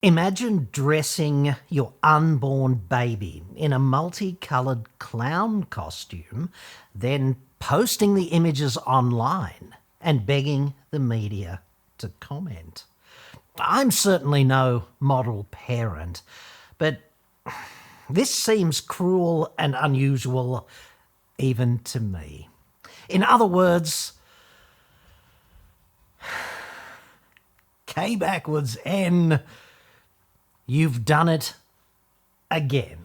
Imagine dressing your unborn baby in a multicoloured clown costume, then posting the images online and begging the media to comment. I'm certainly no model parent, but this seems cruel and unusual even to me. In other words, K backwards N, you've done it again.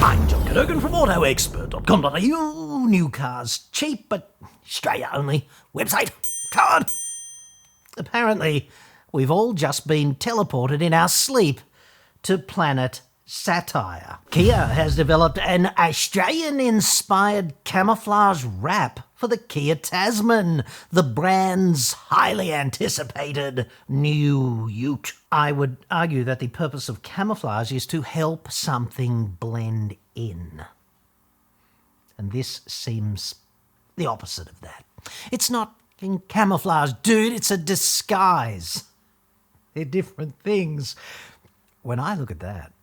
I'm John Cadogan from AutoExpert.com.au. New cars, cheap but Australia only. Website, card. Apparently, we've all just been teleported in our sleep to planet Satire. Kia has developed an Australian-inspired camouflage wrap for the Kia Tasman, the brand's highly anticipated new ute. I would argue that the purpose of camouflage is to help something blend in. And this seems the opposite of that. It's not in camouflage, dude, it's a disguise. They're different things. When I look at that,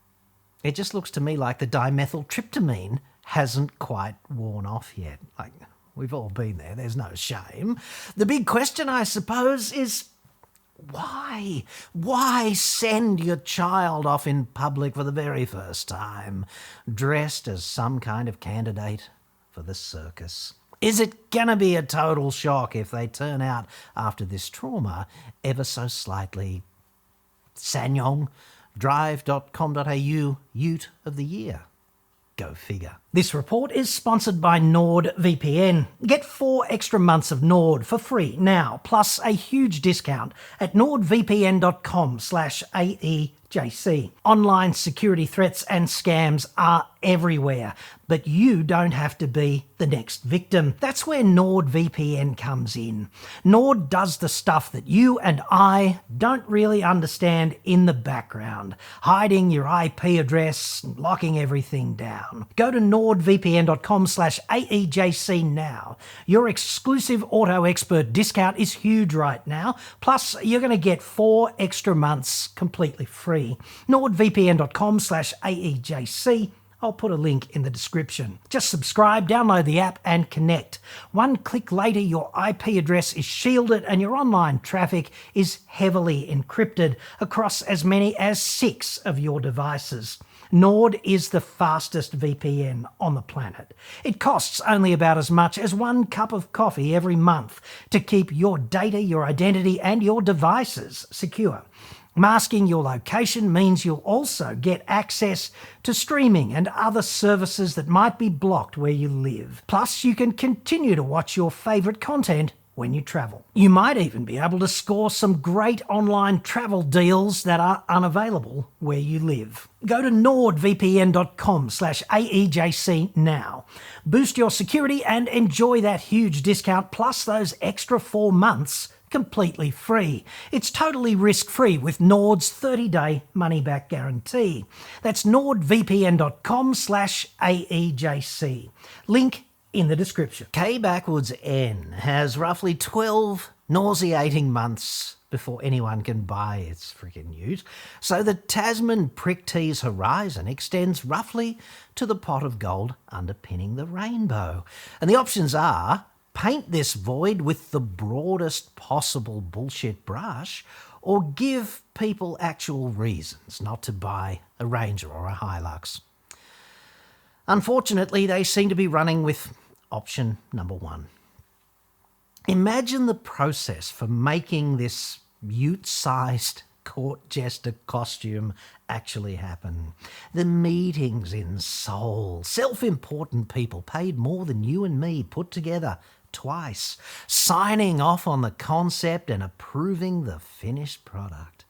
it just looks to me like the dimethyltryptamine hasn't quite worn off yet. Like, we've all been there, there's no shame. The big question, I suppose, is why? Why send your child off in public for the very first time, dressed as some kind of candidate for the circus? Is it gonna be a total shock if they turn out after this trauma ever so slightly Sanyong? Drive.com.au Ute of the Year. Go figure. This report is sponsored by NordVPN. Get 4 extra months of Nord for free now, plus a huge discount at nordvpn.com/AEJC. Online security threats and scams are everywhere, but you don't have to be the next victim. That's where NordVPN comes in. Nord does the stuff that you and I don't really understand in the background, hiding your IP address, locking everything down. Go to nordvpn.com/AEJC now. Your exclusive Auto Expert discount is huge right now, plus you're going to get 4 extra months completely free. nordvpn.com/AEJC. I'll put a link in the description. Just subscribe, download the app and connect. 1 click later, your IP address is shielded and your online traffic is heavily encrypted across as many as 6 of your devices. Nord is the fastest VPN on the planet. It costs only about as much as 1 cup of coffee every month to keep your data, your identity and your devices secure. Masking your location means you'll also get access to streaming and other services that might be blocked where you live. Plus, you can continue to watch your favourite content when you travel. You might even be able to score some great online travel deals that are unavailable where you live. Go to nordvpn.com/AEJC now. Boost your security and enjoy that huge discount plus those extra 4 months completely free. It's totally risk-free with Nord's 30-day money-back guarantee. That's nordvpn.com/AEJC. Link in the description. K backwards N has roughly 12 nauseating months before anyone can buy its freaking ute. So the Tasman prick tease horizon extends roughly to the pot of gold underpinning the rainbow. And the options are: paint this void with the broadest possible bullshit brush, or give people actual reasons not to buy a Ranger or a Hilux. Unfortunately, they seem to be running with option number 1. Imagine the process for making this ute-sized court jester costume actually happen. The meetings in Seoul, self-important people paid more than you and me put together twice, signing off on the concept and approving the finished product.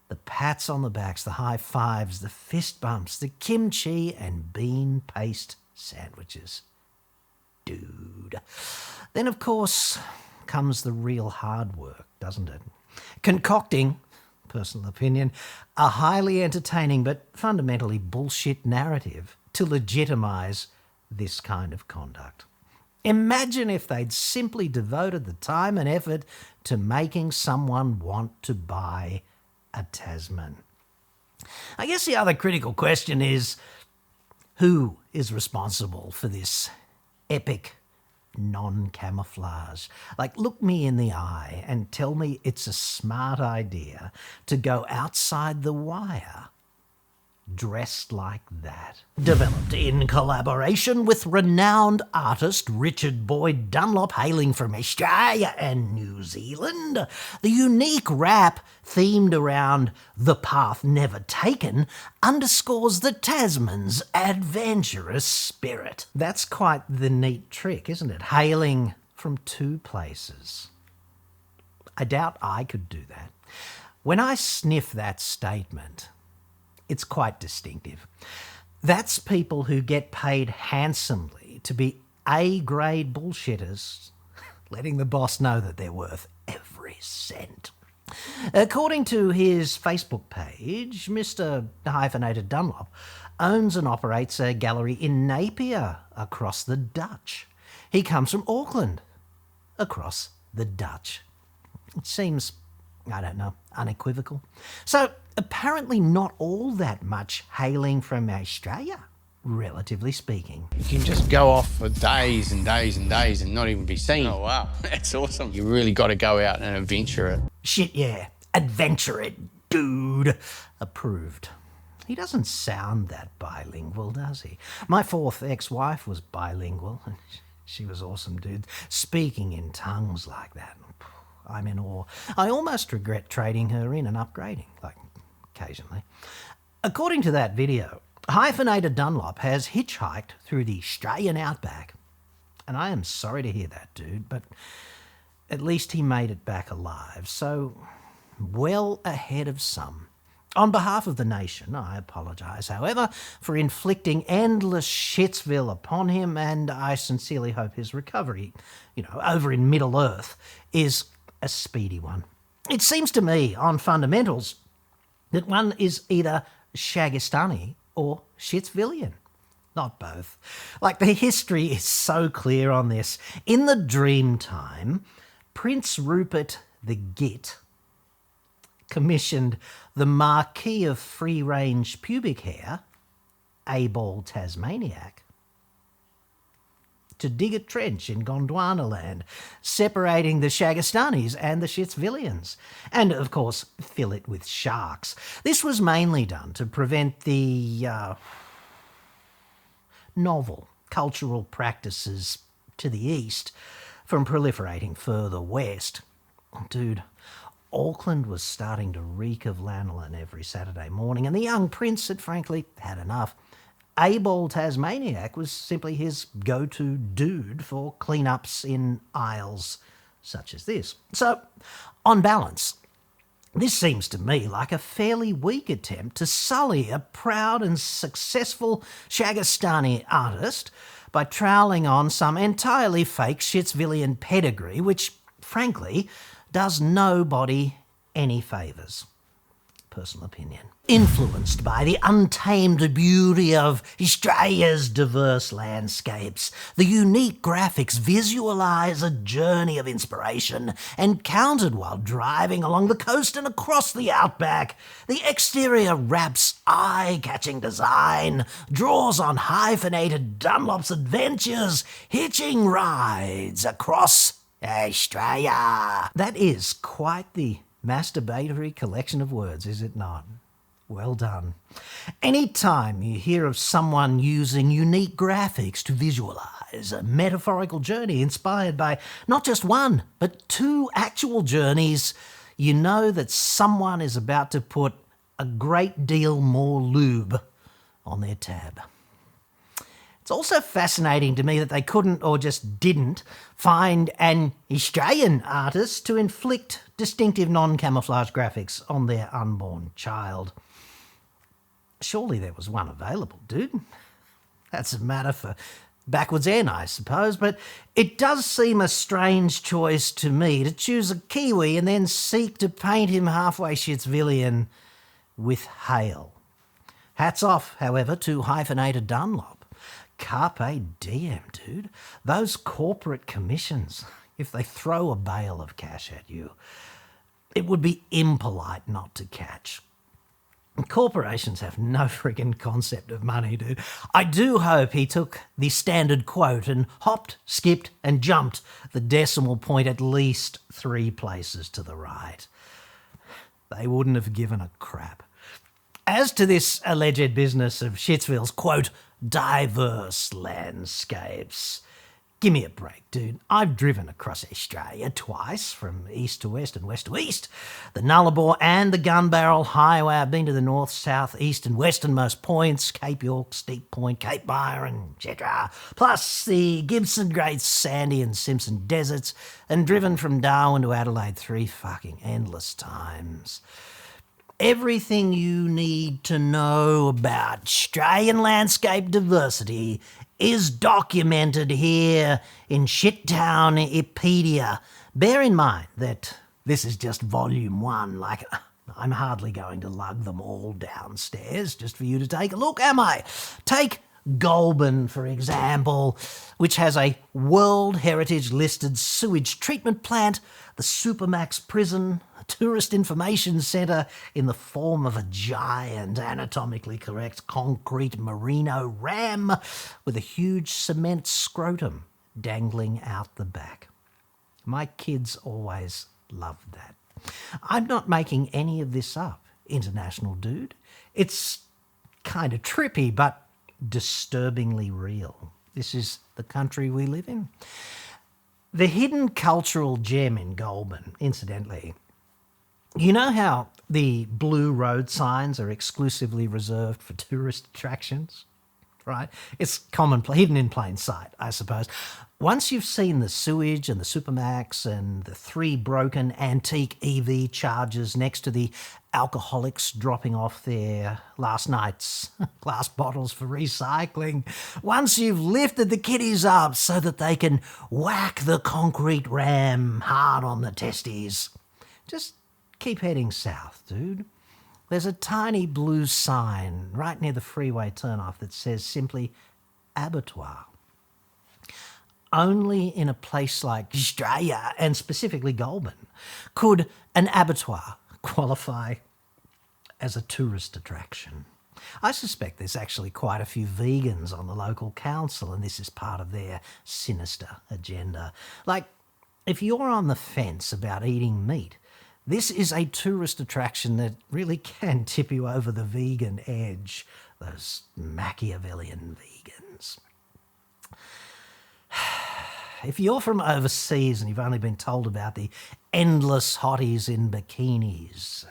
The pats on the backs, the high fives, the fist bumps, the kimchi and bean paste sandwiches. Dude. Then, of course, comes the real hard work, doesn't it? Concocting, personal opinion, a highly entertaining but fundamentally bullshit narrative to legitimise this kind of conduct. Imagine if they'd simply devoted the time and effort to making someone want to buy a Tasman. I guess the other critical question is, who is responsible for this epic non-camouflage? Like, look me in the eye and tell me it's a smart idea to go outside the wire dressed like that. Developed in collaboration with renowned artist Richard Boyd Dunlop, hailing from Australia and New Zealand, the unique wrap themed around the path never taken underscores the Tasman's adventurous spirit. That's quite the neat trick, isn't it? Hailing from two places. I doubt I could do that. When I sniff that statement, it's quite distinctive. That's people who get paid handsomely to be A-grade bullshitters, letting the boss know that they're worth every cent. According to his Facebook page, Mr. Hyphenated Dunlop owns and operates a gallery in Napier, across the Dutch. He comes from Auckland, across the Dutch. It seems, I don't know, unequivocal. So apparently not all that much hailing from Australia, relatively speaking. You can just go off for days and days and days and not even be seen. Oh, wow. That's awesome. You really got to go out and adventure it. Shit, yeah. Adventure it, dude. Approved. He doesn't sound that bilingual, does he? My fourth ex-wife was bilingual, and she was awesome, dude. Speaking in tongues like that, I'm in awe. I almost regret trading her in and upgrading, like, occasionally. According to that video, Hyphenated Dunlop has hitchhiked through the Australian outback. And I am sorry to hear that, dude, but at least he made it back alive, so well ahead of some. On behalf of the nation, I apologise, however, for inflicting endless shitsville upon him, and I sincerely hope his recovery, over in Middle Earth, is a speedy one. It seems to me, on fundamentals, that one is either Shagistani or Shitsvillian. Not both. Like, the history is so clear on this. In the dream time, Prince Rupert the Git commissioned the Marquis of Free-Range Pubic Hair, Abel Tasmaniac, to dig a trench in Gondwana land, separating the Shagastanis and the Shitsvillians, and, of course, fill it with sharks. This was mainly done to prevent the novel cultural practices to the east from proliferating further west. Dude, Auckland was starting to reek of lanolin every Saturday morning, and the young prince had frankly had enough. Abel Tasmaniac was simply his go-to dude for cleanups in aisles such as this. So, on balance, this seems to me like a fairly weak attempt to sully a proud and successful Shagastani artist by troweling on some entirely fake Shitsvillian pedigree, which, frankly, does nobody any favours. Personal opinion. Influenced by the untamed beauty of Australia's diverse landscapes, the unique graphics visualise a journey of inspiration encountered while driving along the coast and across the outback. The exterior wrap's eye-catching design draws on Hyphenated Dunlop's adventures, hitching rides across Australia. That is quite the masturbatory collection of words, is it not? Well done. Any time you hear of someone using unique graphics to visualise a metaphorical journey inspired by not just one, but two actual journeys, you know that someone is about to put a great deal more lube on their tab. It's also fascinating to me that they couldn't, or just didn't, find an Australian artist to inflict distinctive non-camouflage graphics on their unborn child. Surely there was one available, dude. That's a matter for backwards N, I suppose, but it does seem a strange choice to me to choose a Kiwi and then seek to paint him halfway Shitsvillian with hail. Hats off, however, to Hyphenated Dunlop. Carpe diem, dude. Those corporate commissions, if they throw a bale of cash at you, it would be impolite not to catch. Corporations have no friggin' concept of money, dude. I do hope he took the standard quote and hopped, skipped, and jumped the decimal point at least 3 places to the right. They wouldn't have given a crap. As to this alleged business of Shitsville's, quote, diverse landscapes, give me a break, dude. I've driven across Australia twice, from east to west and west to east. The Nullarbor and the Gun Barrel Highway. I've been to the north, south, east and westernmost points, Cape York, Steep Point, Cape Byron, etc. Plus the Gibson, Great Sandy and Simpson deserts, and driven from Darwin to Adelaide 3 fucking endless times. Everything you need to know about Australian landscape diversity is documented here in Shittown-ipedia. Bear in mind that this is just volume 1, like I'm hardly going to lug them all downstairs just for you to take a look, am I? Take Goulburn, for example, which has a World Heritage listed sewage treatment plant, the Supermax prison, a tourist information centre in the form of a giant anatomically correct concrete merino ram with a huge cement scrotum dangling out the back. My kids always loved that. I'm not making any of this up, international dude. It's kind of trippy, but disturbingly real. This is the country we live in. The hidden cultural gem in Goulburn, incidentally, you know how the blue road signs are exclusively reserved for tourist attractions? Right? It's commonplace, hidden in plain sight, I suppose. Once you've seen the sewage and the Supermax and the 3 broken antique EV chargers next to the alcoholics dropping off their last night's glass bottles for recycling, once you've lifted the kiddies up so that they can whack the concrete ram hard on the testes, just keep heading south, dude. There's a tiny blue sign right near the freeway turnoff that says simply abattoir. Only in a place like Australia, and specifically Goulburn, could an abattoir qualify as a tourist attraction. I suspect there's actually quite a few vegans on the local council, and this is part of their sinister agenda. Like, if you're on the fence about eating meat, this is a tourist attraction that really can tip you over the vegan edge. Those Machiavellian vegans. If you're from overseas and you've only been told about the endless hotties in bikinis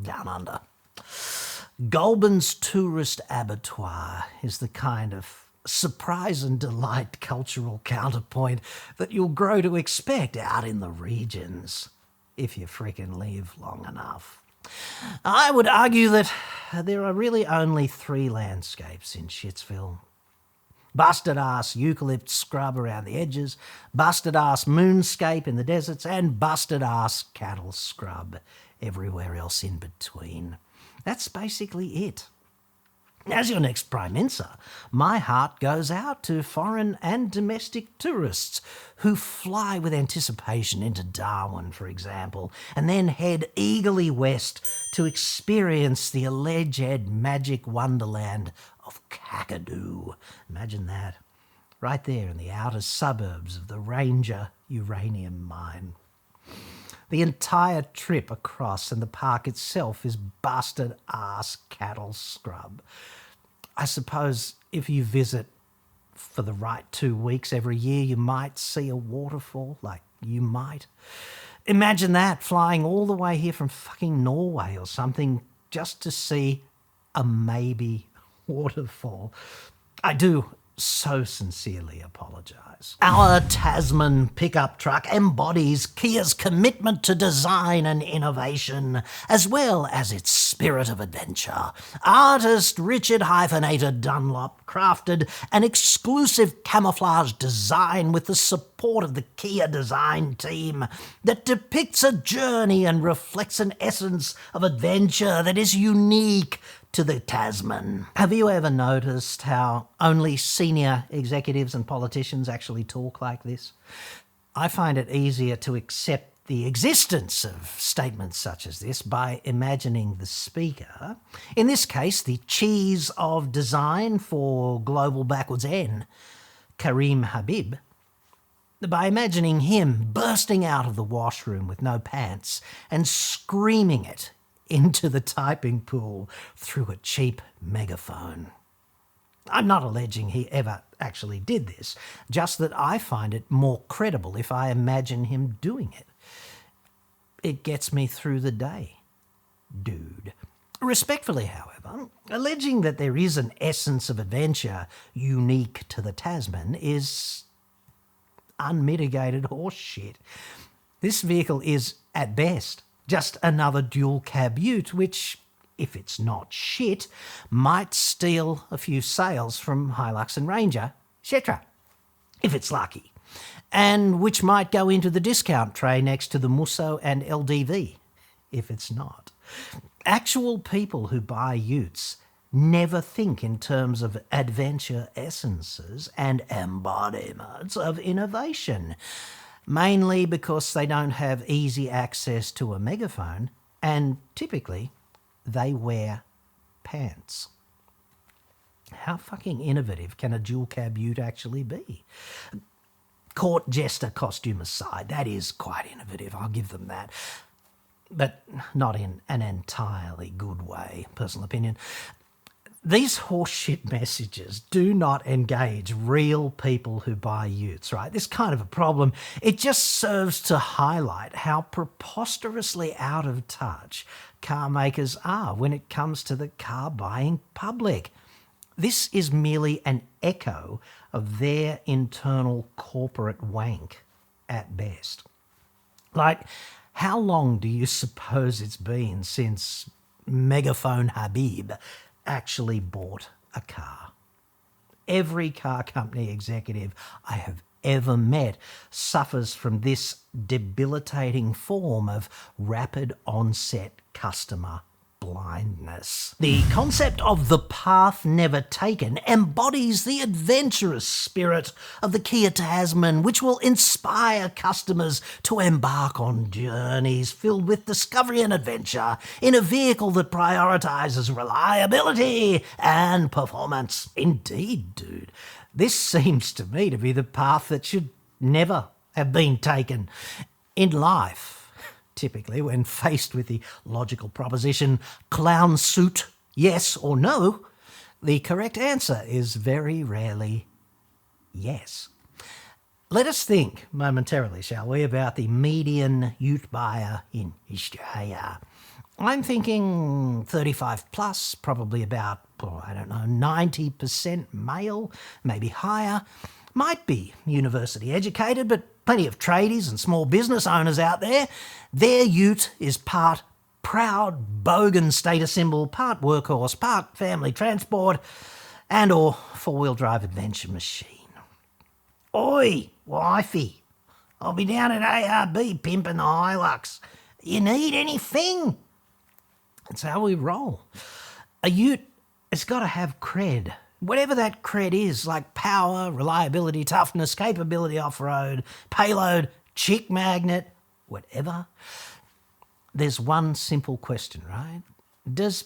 down under, Goulburn's tourist abattoir is the kind of surprise and delight cultural counterpoint that you'll grow to expect out in the regions, if you frickin' live long enough. I would argue that there are really only 3 landscapes in Shitsville. Busted-ass eucalypt scrub around the edges, busted-ass moonscape in the deserts, and busted-ass cattle scrub everywhere else in between. That's basically it. As your next Prime Minister, my heart goes out to foreign and domestic tourists who fly with anticipation into Darwin, for example, and then head eagerly west to experience the alleged magic wonderland of Kakadu. Imagine that. Right there in the outer suburbs of the Ranger uranium mine. The entire trip across and the park itself is busted-ass cattle scrub. I suppose if you visit for the right 2 weeks every year, you might see a waterfall, like you might. Imagine that, flying all the way here from fucking Norway or something just to see a maybe waterfall. I do so sincerely apologise. Our Tasman pickup truck embodies Kia's commitment to design and innovation, as well as its spirit of adventure. Artist Richard Hyphenated Dunlop crafted an exclusive camouflage design with the support of the Kia design team that depicts a journey and reflects an essence of adventure that is unique to the Tasman. Have you ever noticed how only senior executives and politicians actually talk like this? I find it easier to accept the existence of statements such as this by imagining the speaker, in this case the cheese of design for Global Backwards N, Karim Habib, by imagining him bursting out of the washroom with no pants and screaming it into the typing pool through a cheap megaphone. I'm not alleging he ever actually did this, just that I find it more credible if I imagine him doing it. It gets me through the day, dude. Respectfully, however, alleging that there is an essence of adventure unique to the Tasman is unmitigated horseshit. This vehicle is, at best, just another dual cab ute, which, if it's not shit, might steal a few sales from Hilux and Ranger, etc., if it's lucky, and which might go into the discount tray next to the Musso and LDV, if it's not. Actual people who buy utes never think in terms of adventure essences and embodiments of innovation, mainly because they don't have easy access to a megaphone, and typically they wear pants. How fucking innovative can a dual cab ute actually be? Court jester costume aside, that is quite innovative, I'll give them that. But not in an entirely good way, personal opinion. These horseshit messages do not engage real people who buy utes, right? This kind of a problem, it just serves to highlight how preposterously out of touch car makers are when it comes to the car buying public. This is merely an echo of their internal corporate wank at best. Like, how long do you suppose it's been since Megaphone Habib actually bought a car? Every car company executive I have ever met suffers from this debilitating form of rapid onset customer blindness. The concept of the path never taken embodies the adventurous spirit of the Kia Tasman, which will inspire customers to embark on journeys filled with discovery and adventure in a vehicle that prioritizes reliability and performance. Indeed, dude, this seems to me to be the path that should never have been taken in life. Typically, when faced with the logical proposition, clown suit, yes or no, the correct answer is very rarely yes. Let us think momentarily, shall we, about the median ute buyer in Australia. I'm thinking 35 plus, probably about, 90% male, maybe higher. Might be university educated, but plenty of tradies and small business owners out there. Their ute is part proud bogan status symbol, part workhorse, part family transport, and or four-wheel drive adventure machine. Oi, wifey, I'll be down at ARB pimping the Hilux. You need anything? That's how we roll. A ute has got to have cred. Whatever that cred is, like power, reliability, toughness, capability off-road, payload, chick magnet, whatever. There's one simple question, right? Does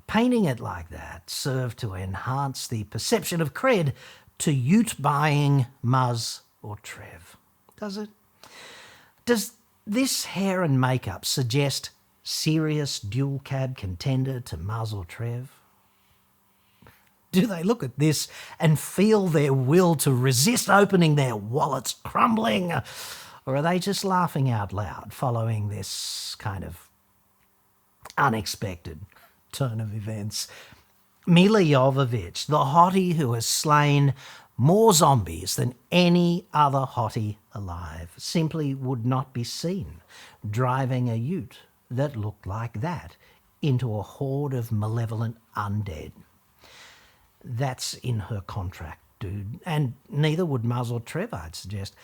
painting it like that serve to enhance the perception of cred to ute buying Muzz or Trev? Does it? Does this hair and makeup suggest serious dual cab contender to Muzz or Trev? Do they look at this and feel their will to resist opening their wallets crumbling? Or are they just laughing out loud following this kind of unexpected turn of events? Mila Jovovich, the hottie who has slain more zombies than any other hottie alive, simply would not be seen driving a ute that looked like that into a horde of malevolent undead. That's in her contract, dude. And neither would Muzz or Trev, I'd suggest.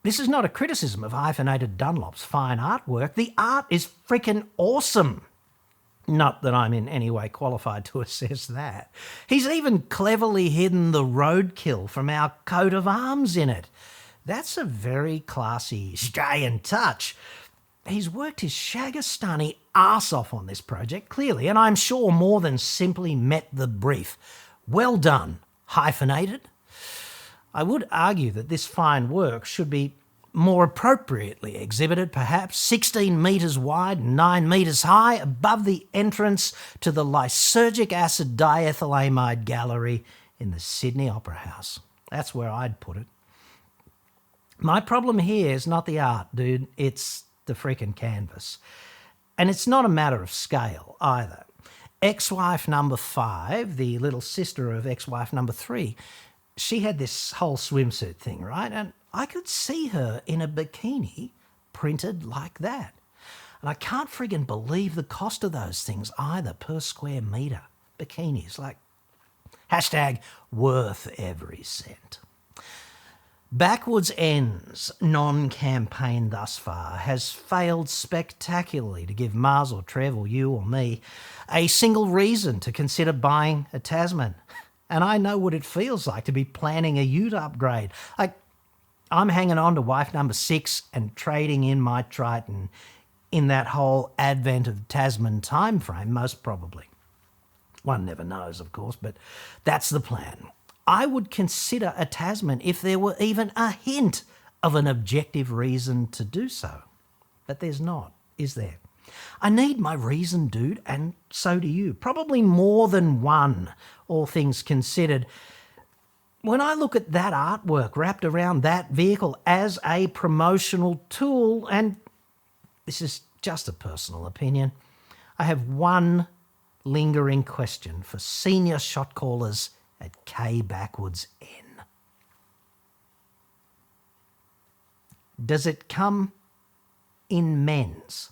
This is not a criticism of hyphenated Dunlop's fine artwork. The art is freaking awesome. Not that I'm in any way qualified to assess that. He's even cleverly hidden the roadkill from our coat of arms in it. That's a very classy Australian touch. He's worked his Shagastunny arse off on this project, clearly, and I'm sure more than simply met the brief. Well done, hyphenated. I would argue that this fine work should be more appropriately exhibited, perhaps 16 metres wide and 9 metres high, above the entrance to the lysergic acid diethylamide gallery in the Sydney Opera House. That's where I'd put it. My problem here is not the art, dude. It's the freaking canvas. And it's not a matter of scale either. Ex-wife number 5, the little sister of ex-wife number 3, she had this whole swimsuit thing, right? And I could see her in a bikini printed like that. And I can't friggin' believe the cost of those things either per square metre. Bikinis, like, hashtag worth every cent. Backwards Ends, non-campaign thus far, has failed spectacularly to give Mars or Trev or you or me a single reason to consider buying a Tasman. And I know what it feels like to be planning a ute upgrade. I'm hanging on to wife number 6 and trading in my Triton in that whole advent of Tasman time frame, most probably. One never knows, of course, but that's the plan. I would consider a Tasman if there were even a hint of an objective reason to do so. But there's not, is there? I need my reason, dude, and so do you. Probably more than one, all things considered. When I look at that artwork wrapped around that vehicle as a promotional tool, and this is just a personal opinion, I have one lingering question for senior shot callers at K Backwards N. Does it come in men's?